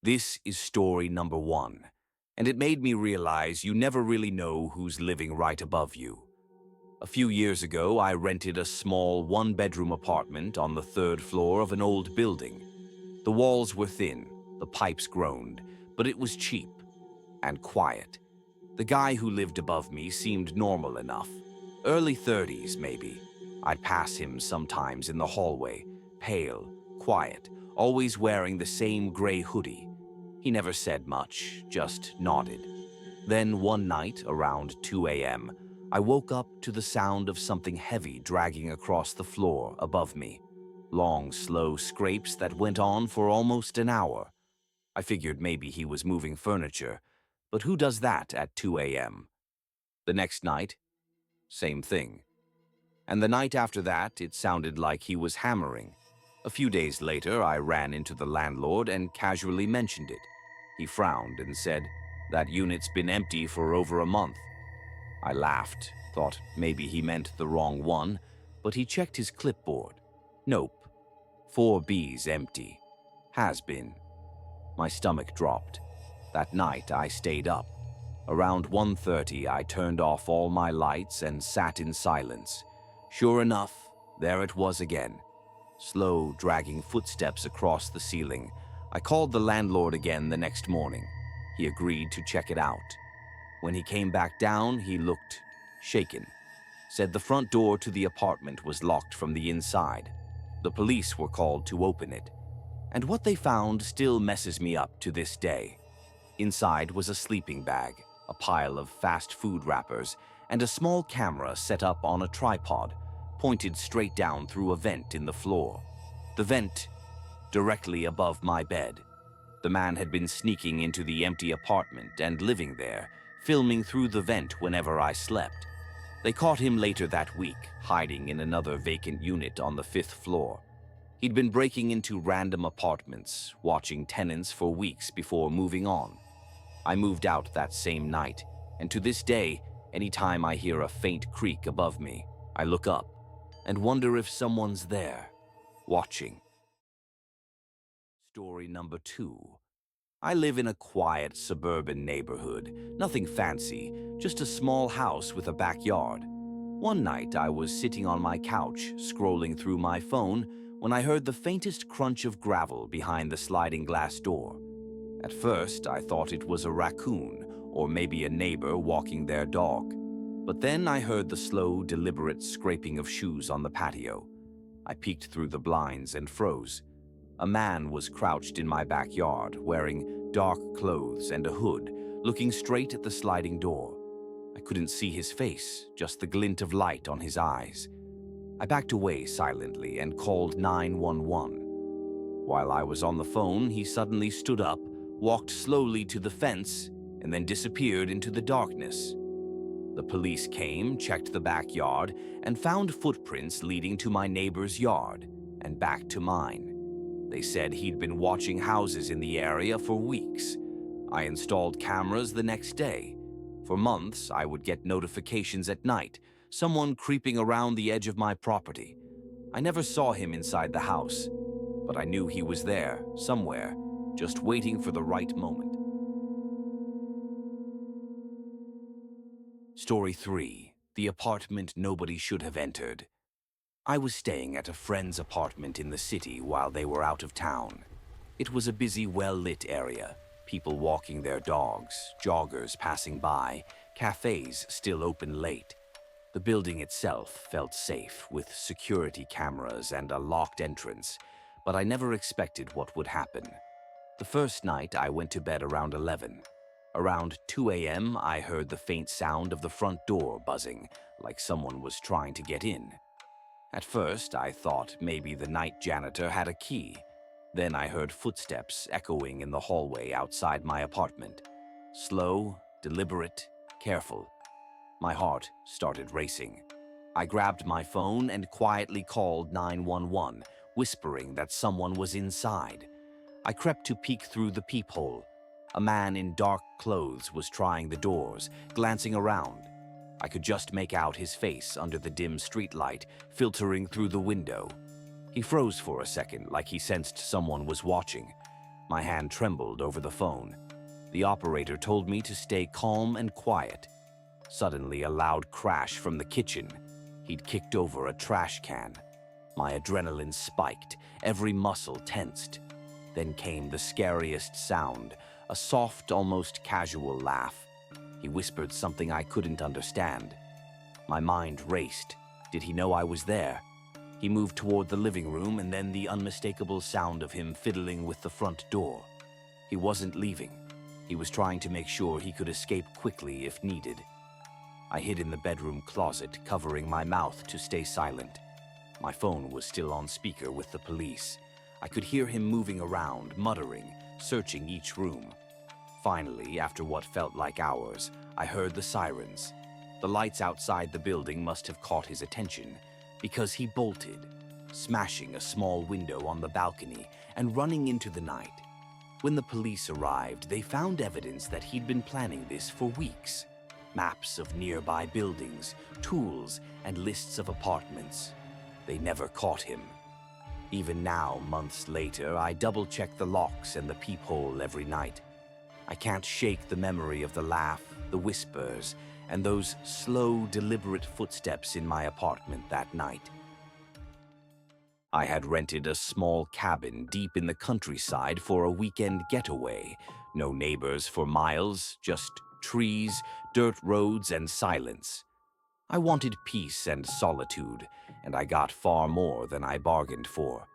This is story number 1, and it made me realize you never really know who's living right above you. A few years ago, I rented a small one-bedroom apartment on the 3rd floor of an old building. The walls were thin, the pipes groaned, but it was cheap and quiet. The guy who lived above me seemed normal enough. Early 30s, maybe. I'd pass him sometimes in the hallway, pale, quiet, always wearing the same gray hoodie. He never said much, just nodded. Then one night, around 2 a.m., I woke up to the sound of something heavy dragging across the floor above me. Long, slow scrapes that went on for almost an hour. I figured maybe he was moving furniture, but who does that at 2 a.m.? The next night, same thing. And the night after that, it sounded like he was hammering. A few days later, I ran into the landlord and casually mentioned it. He frowned and said, "That unit's been empty for over a month." I laughed, thought maybe he meant the wrong one, but he checked his clipboard. Nope. 4B's empty. Has been. My stomach dropped. That night, I stayed up. Around 1:30, I turned off all my lights and sat in silence. Sure enough, there it was again. Slow, dragging footsteps across the ceiling. I called the landlord again the next morning. He agreed to check it out. When he came back down, he looked shaken. Said the front door to the apartment was locked from the inside. The police were called to open it. And what they found still messes me up to this day. Inside was a sleeping bag, a pile of fast food wrappers, and a small camera set up on a tripod, pointed straight down through a vent in the floor. The vent directly above my bed. The man had been sneaking into the empty apartment and living there, filming through the vent whenever I slept. They caught him later that week, hiding in another vacant unit on the 5th floor. He'd been breaking into random apartments, watching tenants for weeks before moving on. I moved out that same night, and to this day, anytime I hear a faint creak above me, I look up and wonder if someone's there, watching. Story number 2. I live in a quiet suburban neighborhood, nothing fancy, just a small house with a backyard. One night I was sitting on my couch, scrolling through my phone, when I heard the faintest crunch of gravel behind the sliding glass door. At first, I thought it was a raccoon, or maybe a neighbor walking their dog. But then I heard the slow, deliberate scraping of shoes on the patio. I peeked through the blinds and froze. A man was crouched in my backyard, wearing dark clothes and a hood, looking straight at the sliding door. I couldn't see his face, just the glint of light on his eyes. I backed away silently and called 911. While I was on the phone, he suddenly stood up, walked slowly to the fence, and then disappeared into the darkness. The police came, checked the backyard, and found footprints leading to my neighbor's yard and back to mine. They said he'd been watching houses in the area for weeks. I installed cameras the next day. For months, I would get notifications at night, someone creeping around the edge of my property. I never saw him inside the house, but I knew he was there, somewhere, just waiting for the right moment. Story 3. The apartment nobody should have entered. I was staying at a friend's apartment in the city while they were out of town. It was a busy, well-lit area. People walking their dogs, joggers passing by, cafes still open late. The building itself felt safe, with security cameras and a locked entrance, but I never expected what would happen. The first night, I went to bed around 11. Around 2 a.m., I heard the faint sound of the front door buzzing, like someone was trying to get in. At first, I thought maybe the night janitor had a key. Then I heard footsteps echoing in the hallway outside my apartment. Slow, deliberate, careful. My heart started racing. I grabbed my phone and quietly called 911, whispering that someone was inside. I crept to peek through the peephole. A man in dark clothes was trying the doors, glancing around. I could just make out his face under the dim streetlight filtering through the window. He froze for a second, like he sensed someone was watching. My hand trembled over the phone. The operator told me to stay calm and quiet. Suddenly, a loud crash from the kitchen. He'd kicked over a trash can. My adrenaline spiked, every muscle tensed. Then came the scariest sound, a soft, almost casual laugh. He whispered something I couldn't understand. My mind raced. Did he know I was there? He moved toward the living room, and then the unmistakable sound of him fiddling with the front door. He wasn't leaving. He was trying to make sure he could escape quickly if needed. I hid in the bedroom closet, covering my mouth to stay silent. My phone was still on speaker with the police. I could hear him moving around, muttering, searching each room. Finally, after what felt like hours, I heard the sirens. The lights outside the building must have caught his attention, because he bolted, smashing a small window on the balcony and running into the night. When the police arrived, they found evidence that he'd been planning this for weeks. Maps of nearby buildings, tools, and lists of apartments. They never caught him. Even now, months later, I double-check the locks and the peephole every night. I can't shake the memory of the laugh, the whispers, and those slow, deliberate footsteps in my apartment that night. I had rented a small cabin deep in the countryside for a weekend getaway. No neighbors for miles, just trees, dirt roads, and silence. I wanted peace and solitude, and I got far more than I bargained for.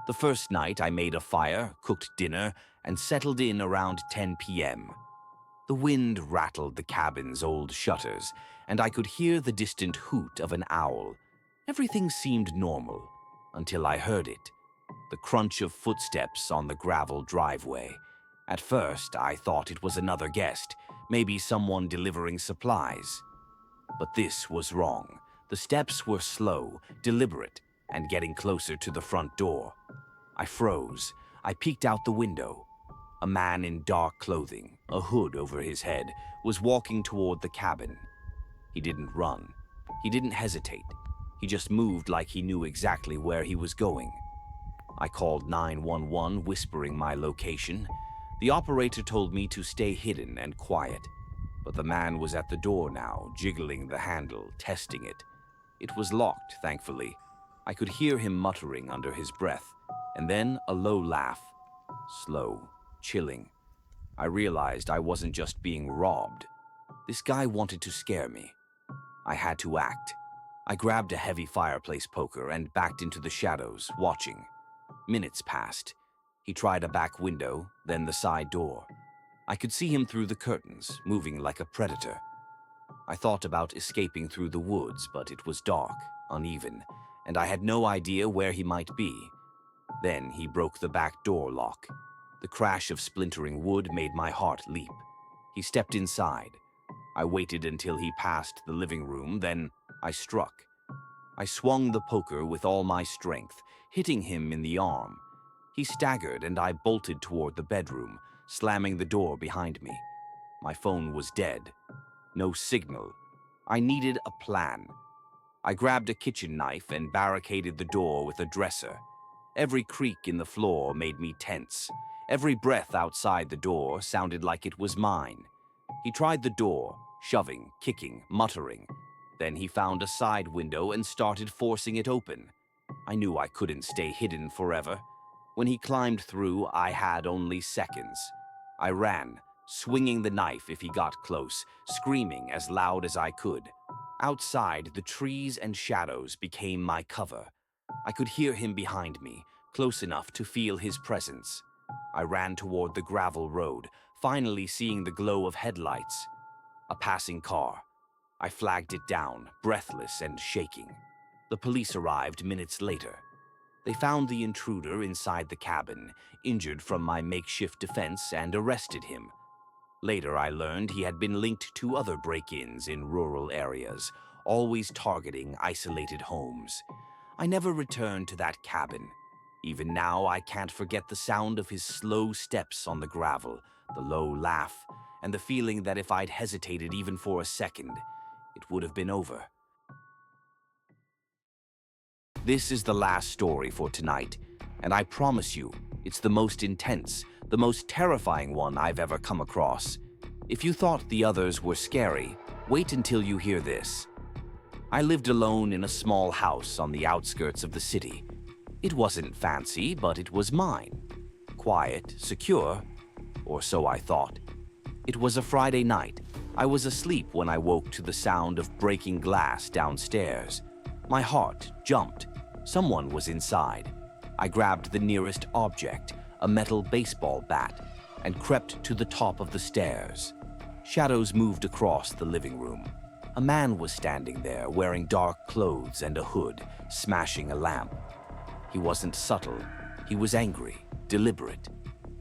The first night, I made a fire, cooked dinner, and settled in around 10 p.m. The wind rattled the cabin's old shutters, and I could hear the distant hoot of an owl. Everything seemed normal, until I heard it. The crunch of footsteps on the gravel driveway. At first, I thought it was another guest, maybe someone delivering supplies. But this was wrong. The steps were slow, deliberate, and getting closer to the front door. I froze. I peeked out the window. A man in dark clothing, a hood over his head, was walking toward the cabin. He didn't run. He didn't hesitate. He just moved like he knew exactly where he was going. I called 911, whispering my location. The operator told me to stay hidden and quiet. But the man was at the door now, jiggling the handle, testing it. It was locked, thankfully. I could hear him muttering under his breath, and then a low laugh. Slow, chilling. I realized I wasn't just being robbed. This guy wanted to scare me. I had to act. I grabbed a heavy fireplace poker and backed into the shadows, watching. Minutes passed. He tried a back window, then the side door. I could see him through the curtains, moving like a predator. I thought about escaping through the woods, but it was dark, uneven, and I had no idea where he might be. Then he broke the back door lock. The crash of splintering wood made my heart leap. He stepped inside. I waited until he passed the living room, then I struck. I swung the poker with all my strength, hitting him in the arm. He staggered, and I bolted toward the bedroom, slamming the door behind me. My phone was dead. No signal. I needed a plan. I grabbed a kitchen knife and barricaded the door with a dresser. Every creak in the floor made me tense. Every breath outside the door sounded like it was mine. He tried the door, shoving, kicking, muttering. Then he found a side window and started forcing it open. I knew I couldn't stay hidden forever. When he climbed through, I had only seconds. I ran, swinging the knife if he got close, screaming as loud as I could. Outside, the trees and shadows became my cover. I could hear him behind me, close enough to feel his presence. I ran toward the gravel road, finally seeing the glow of headlights. A passing car. I flagged it down, breathless and shaking. The police arrived minutes later. They found the intruder inside the cabin, injured from my makeshift defense, and arrested him. Later, I learned he had been linked to other break-ins in rural areas, always targeting isolated homes. I never returned to that cabin. Even now, I can't forget the sound of his slow steps on the gravel, the low laugh, and the feeling that if I'd hesitated even for a second, it would have been over. This is the last story for tonight, and I promise you, it's the most intense, the most terrifying one I've ever come across. If you thought the others were scary, wait until you hear this. I lived alone in a small house on the outskirts of the city. It wasn't fancy, but it was mine. Quiet, secure, or so I thought. It was a Friday night. I was asleep when I woke to the sound of breaking glass downstairs. My heart jumped. Someone was inside. I grabbed the nearest object, a metal baseball bat, and crept to the top of the stairs. Shadows moved across the living room. A man was standing there wearing dark clothes and a hood, smashing a lamp. He wasn't subtle. He was angry, deliberate.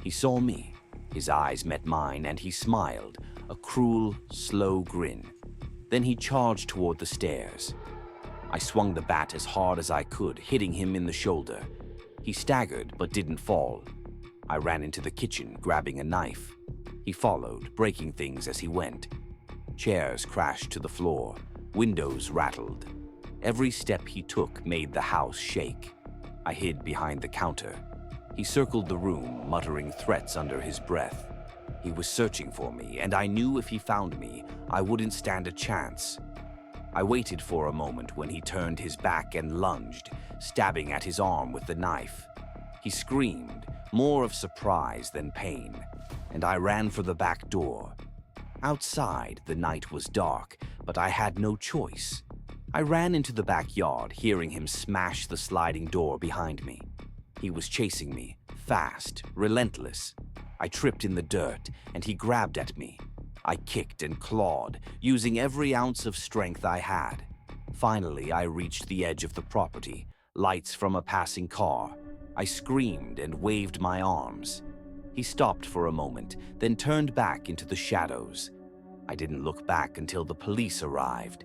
He saw me. His eyes met mine and he smiled, a cruel, slow grin. Then he charged toward the stairs. I swung the bat as hard as I could, hitting him in the shoulder. He staggered but didn't fall. I ran into the kitchen, grabbing a knife. He followed, breaking things as he went. Chairs crashed to the floor. Windows rattled. Every step he took made the house shake. I hid behind the counter. He circled the room, muttering threats under his breath. He was searching for me, and I knew if he found me, I wouldn't stand a chance. I waited for a moment when he turned his back and lunged, stabbing at his arm with the knife. He screamed, more of surprise than pain, and I ran for the back door. Outside, the night was dark, but I had no choice. I ran into the backyard, hearing him smash the sliding door behind me. He was chasing me, fast, relentless. I tripped in the dirt, and he grabbed at me. I kicked and clawed, using every ounce of strength I had. Finally, I reached the edge of the property, lights from a passing car. I screamed and waved my arms. He stopped for a moment, then turned back into the shadows. I didn't look back until the police arrived.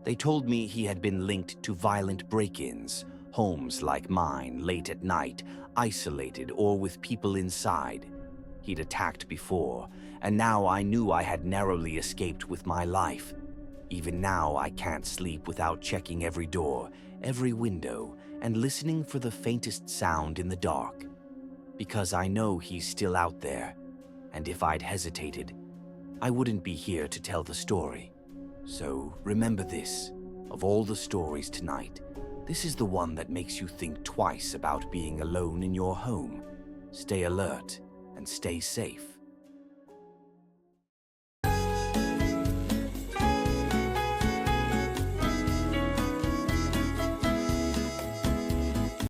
They told me he had been linked to violent break-ins, homes like mine late at night, isolated or with people inside. He'd attacked before, and now I knew I had narrowly escaped with my life. Even now, I can't sleep without checking every door, every window, and listening for the faintest sound in the dark. Because I know he's still out there, and if I'd hesitated, I wouldn't be here to tell the story. So remember this, of all the stories tonight, this is the one that makes you think twice about being alone in your home. Stay alert and stay safe.